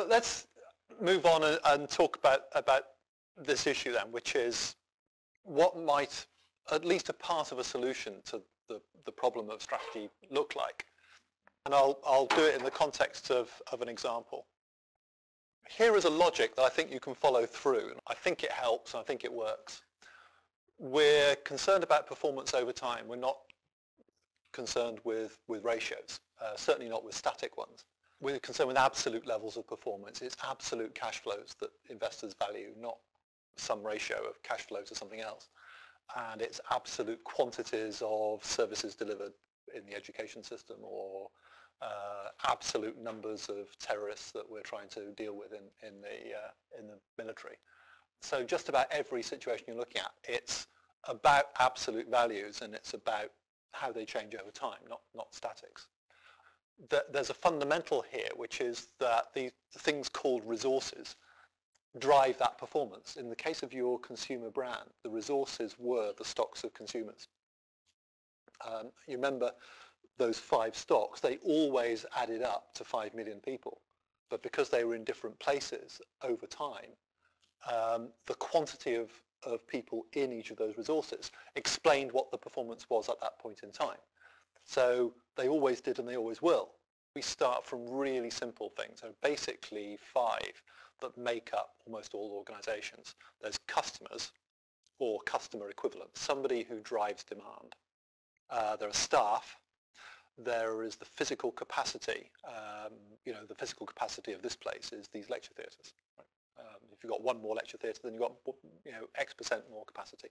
Let's move on and talk about this issue then, which is what might at least a part of a solution to the problem of strategy look like. And I'll do it in the context of an example. Here is a logic that I think you can follow through. I think it helps and I think it works. We're concerned about performance over time. We're not concerned with ratios, certainly not with static ones. We're concerned with absolute levels of performance. It's absolute cash flows that investors value, not some ratio of cash flow to something else. And it's absolute quantities of services delivered in the education system, or absolute numbers of terrorists that we're trying to deal with in the military. So just about every situation you're looking at, it's about absolute values, and it's about how they change over time, not statics. There's a fundamental here, which is that the things called resources drive that performance. In the case of your consumer brand, the resources were the stocks of consumers. You remember those 5 stocks, they always added up to 5 million people. But because they were in different places over time, the quantity of people in each of those resources explained what the performance was at that point in time. So they always did and they always will. We start from really simple things. So basically 5 that make up almost all organizations. There's customers or customer equivalents, somebody who drives demand. There are staff. There is the physical capacity. The physical capacity of this place is these lecture theatres. Right? If you've got one more lecture theatre, then you've got X% more capacity.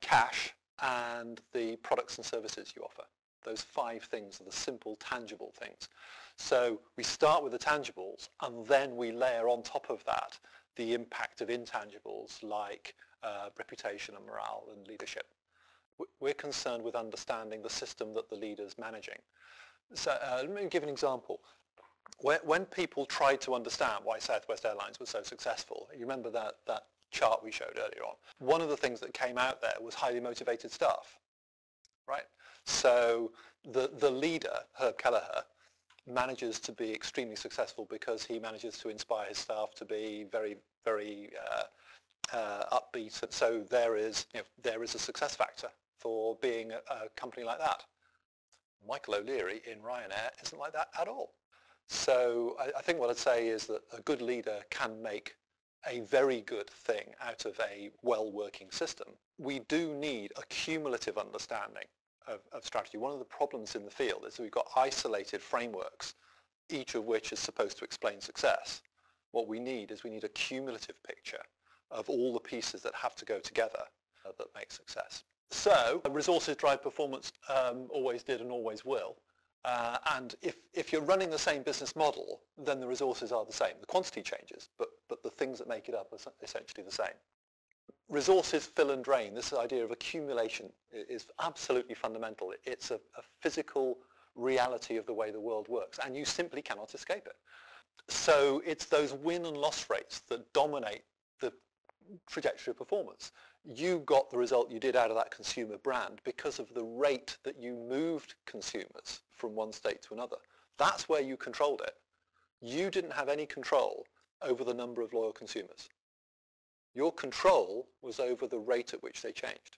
Cash and the products and services you offer. Those 5 things are the simple, tangible things. So we start with the tangibles, and then we layer on top of that the impact of intangibles like reputation and morale and leadership. We're concerned with understanding the system that the leader's managing. So let me give an example. When people tried to understand why Southwest Airlines was so successful, you remember that chart we showed earlier on, one of the things that came out there was highly motivated staff, right? So the leader, Herb Kelleher, manages to be extremely successful because he manages to inspire his staff to be very, very upbeat. So there is a success factor for being a company like that. Michael O'Leary in Ryanair isn't like that at all. So I think what I'd say is that a good leader can make a very good thing out of a well-working system. We do need a cumulative understanding of strategy. One of the problems in the field is that we've got isolated frameworks, each of which is supposed to explain success. What we need is a cumulative picture of all the pieces that have to go together that make success. So resources drive performance, always did and always will. And if you're running the same business model, then the resources are the same. The quantity changes, but the things that make it up are essentially the same. Resources fill and drain. This idea of accumulation is absolutely fundamental. It's a physical reality of the way the world works, and you simply cannot escape it. So it's those win and loss rates that dominate the trajectory of performance. You got the result you did out of that consumer brand because of the rate that you moved consumers from one state to another. That's where you controlled it. You didn't have any control over the number of loyal consumers. Your control was over the rate at which they changed.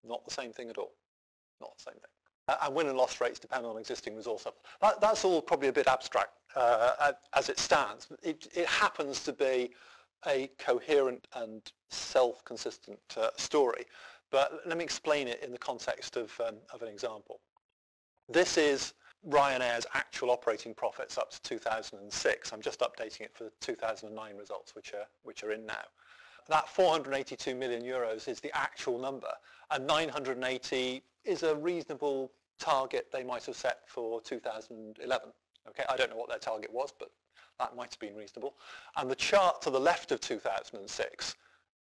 Not the same thing at all. Not the same thing. And win and loss rates depend on existing resource levels. That's all probably a bit abstract as it stands. It happens to be a coherent and self-consistent story. But let me explain it in the context of an example. This is Ryanair's actual operating profits up to 2006. I'm just updating it for the 2009 results, which are in now. That 482 million euros is the actual number, and 980 is a reasonable target they might have set for 2011. Okay, I don't know what their target was, but that might have been reasonable. And the chart to the left of 2006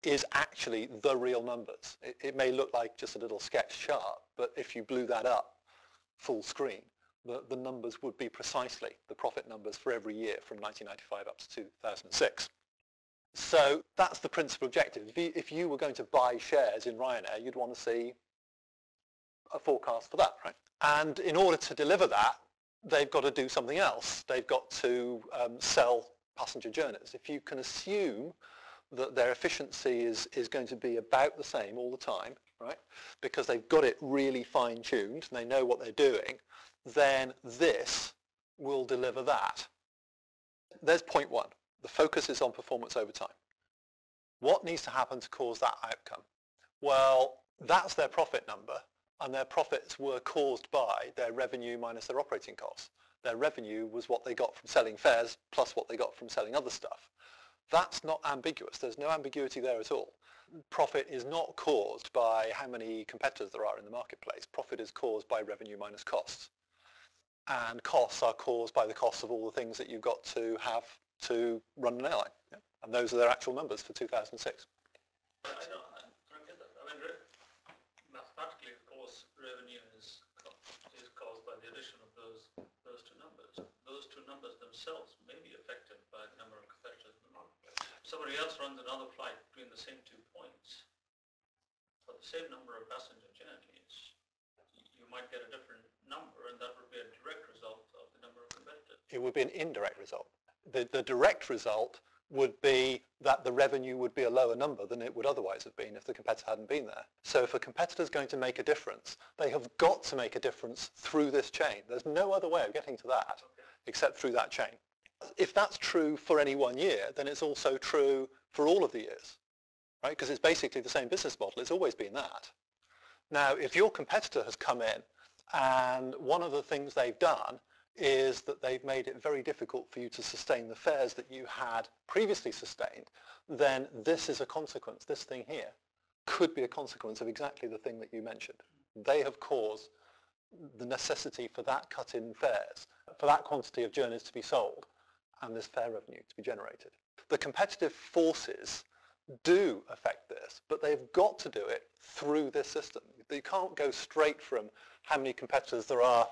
is actually the real numbers. It may look like just a little sketch chart, but if you blew that up full screen, the numbers would be precisely the profit numbers for every year from 1995 up to 2006. So that's the principal objective. If you were going to buy shares in Ryanair, you'd want to see a forecast for that, right? And in order to deliver that, they've got to do something else. They've got to sell passenger journeys, if you can assume that their efficiency is going to be about the same all the time, right, because they've got it really fine-tuned and they know what they're doing, then this will deliver that. There's point one. The focus is on performance over time. What needs to happen to cause that outcome? Well, that's their profit number, and their profits were caused by their revenue minus their operating costs. Their revenue was what they got from selling fares plus what they got from selling other stuff. That's not ambiguous. There's no ambiguity there at all. Profit is not caused by how many competitors there are in the marketplace. Profit is caused by revenue minus costs. And costs are caused by the costs of all the things that you've got to have to run an airline. Yeah? And those are their actual numbers for 2006. I don't get that. I mean, mathematically, of course, revenue is caused by the addition of those two numbers. Those two numbers themselves may be affected by the number of competitors in the marketplace. Somebody else runs another flight between the same 2 points for the same number of passenger journeys. You might get a different number, and that would be a direct result of the number of competitors. It would be an indirect result. The direct result would be that the revenue would be a lower number than it would otherwise have been if the competitor hadn't been there. So if a competitor is going to make a difference, they have got to make a difference through this chain. There's no other way of getting to that except through that chain. If that's true for any 1 year, then it's also true for all of the years, right? Because it's basically the same business model. It's always been that. Now, if your competitor has come in and one of the things they've done is that they've made it very difficult for you to sustain the fares that you had previously sustained, then this is a consequence. This thing here could be a consequence of exactly the thing that you mentioned. They have caused the necessity for that cut in fares, for that quantity of journeys to be sold, and this fare revenue to be generated. The competitive forces do affect this, but they've got to do it through this system. You can't go straight from how many competitors there are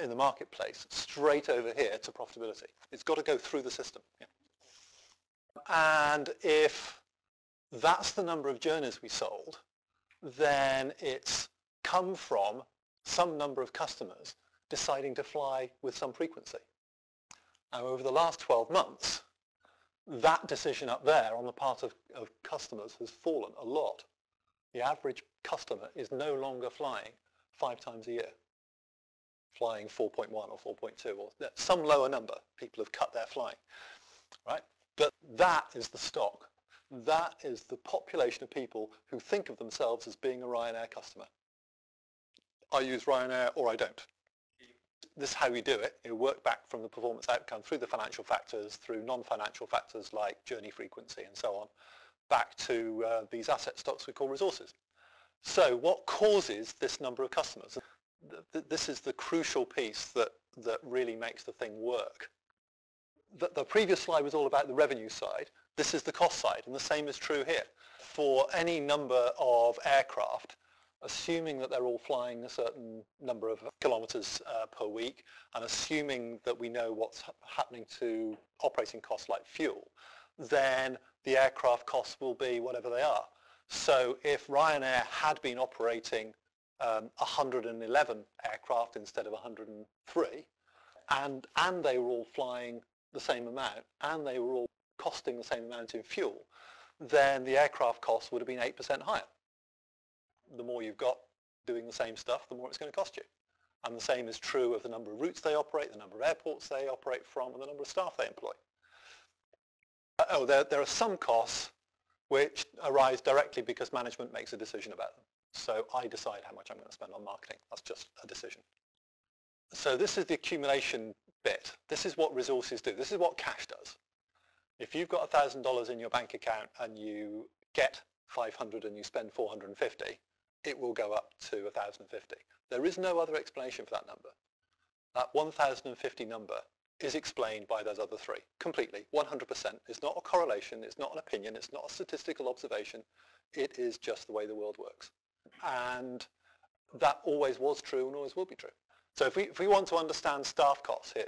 in the marketplace straight over here to profitability. It's got to go through the system. Yeah. And if that's the number of journeys we sold, then it's come from some number of customers deciding to fly with some frequency. Now, over the last 12 months, that decision up there on the part of customers has fallen a lot. The average customer is no longer flying 5 times a year, flying 4.1 or 4.2 or some lower number. People have cut their flying, right? But that is the stock. That is the population of people who think of themselves as being a Ryanair customer. I use Ryanair or I don't. This is how we do it. You work back from the performance outcome through the financial factors, through non-financial factors like journey frequency and so on, back to these asset stocks we call resources. So what causes this number of customers? This is the crucial piece that really makes the thing work. The previous slide was all about the revenue side. This is the cost side, and the same is true here. For any number of aircraft, assuming that they're all flying a certain number of kilometers per week, and assuming that we know what's happening to operating costs like fuel, then the aircraft costs will be whatever they are. So if Ryanair had been operating 111 aircraft instead of 103, and they were all flying the same amount, and they were all costing the same amount in fuel, then the aircraft costs would have been 8% higher. The more you've got doing the same stuff, the more it's going to cost you. And the same is true of the number of routes they operate, the number of airports they operate from, and the number of staff they employ. There are some costs which arise directly because management makes a decision about them. So I decide how much I'm going to spend on marketing. That's just a decision. So this is the accumulation bit. This is what resources do. This is what cash does. If you've got $1,000 in your bank account and you get 500 and you spend 450, it will go up to 1,050. There is no other explanation for that number. That 1,050 number is explained by those other three, completely, 100%. It's not a correlation, it's not an opinion, it's not a statistical observation. It is just the way the world works. And that always was true and always will be true. So if we want to understand staff costs here,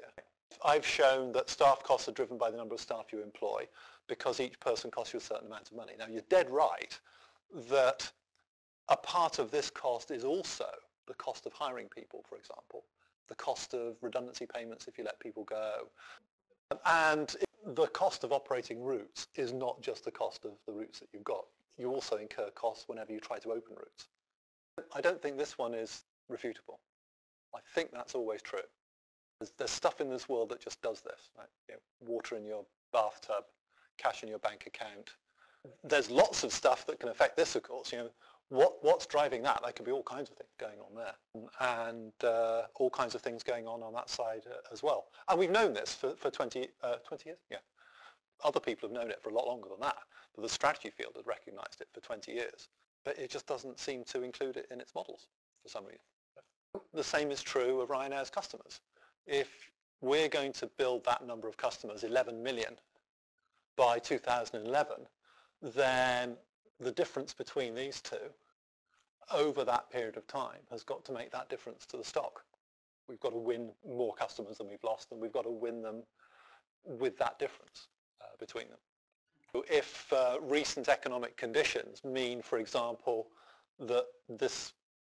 I've shown that staff costs are driven by the number of staff you employ because each person costs you a certain amount of money. Now, you're dead right that a part of this cost is also the cost of hiring people, for example, the cost of redundancy payments if you let people go. And the cost of operating routes is not just the cost of the routes that you've got. You also incur costs whenever you try to open routes. I don't think this one is refutable. I think that's always true. There's stuff in this world that just does this, right? You know, water in your bathtub, cash in your bank account. There's lots of stuff that can affect this, of course. You know, what's driving that? There could be all kinds of things going on there, and all kinds of things going on that side as well. And we've known this for 20 years. Yeah, other people have known it for a lot longer than that. But the strategy field had recognised it for 20 years, but it just doesn't seem to include it in its models for some reason. The same is true of Ryanair's customers. If we're going to build that number of customers, 11 million, by 2011, then the difference between these two over that period of time has got to make that difference to the stock. We've got to win more customers than we've lost, and we've got to win them with that difference between them. So if recent economic conditions mean, for example, that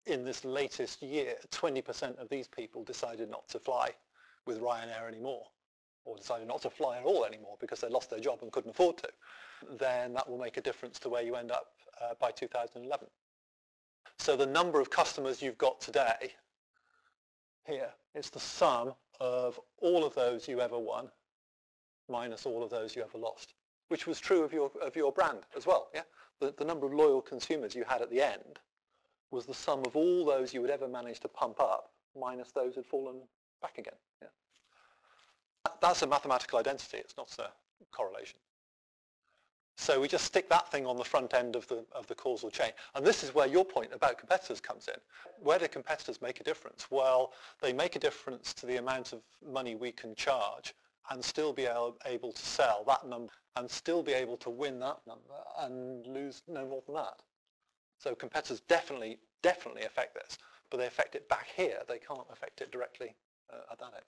in this latest year, 20% of these people decided not to fly with Ryanair anymore, or decided not to fly at all anymore because they lost their job and couldn't afford to, then that will make a difference to where you end up by 2011. So the number of customers you've got today here is the sum of all of those you ever won minus all of those you ever lost, which was true of your brand as well. Yeah, the number of loyal consumers you had at the end was the sum of all those you would ever manage to pump up minus those who'd fallen back again. Yeah. That's a mathematical identity. It's not a correlation. So we just stick that thing on the front end of the causal chain. And this is where your point about competitors comes in. Where do competitors make a difference? Well, they make a difference to the amount of money we can charge and still be able to sell that number and still be able to win that number and lose no more than that. So competitors definitely affect this, but they affect it back here. They can't affect it directly at that end.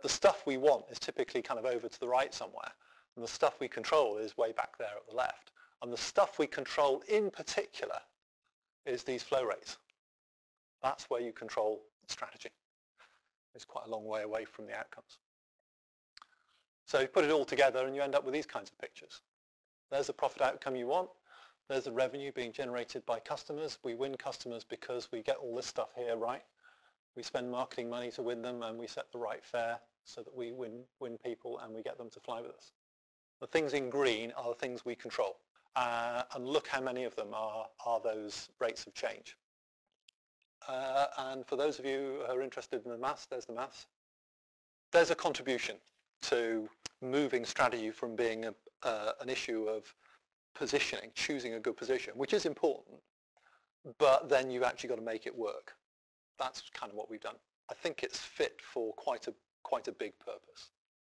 The stuff we want is typically kind of over to the right somewhere, and the stuff we control is way back there at the left. And the stuff we control in particular is these flow rates. That's where you control strategy. It's quite a long way away from the outcomes. So you put it all together and you end up with these kinds of pictures. There's the profit outcome you want. There's the revenue being generated by customers. We win customers because we get all this stuff here right. We spend marketing money to win them, and we set the right fare so that we win people and we get them to fly with us. The things in green are the things we control. And look how many of them are those rates of change. And for those of you who are interested in the maths, there's the maths. There's a contribution to moving strategy from being an issue of positioning, choosing a good position, which is important, but then you've actually got to make it work. That's kind of what we've done. I think it's fit for quite a big purpose.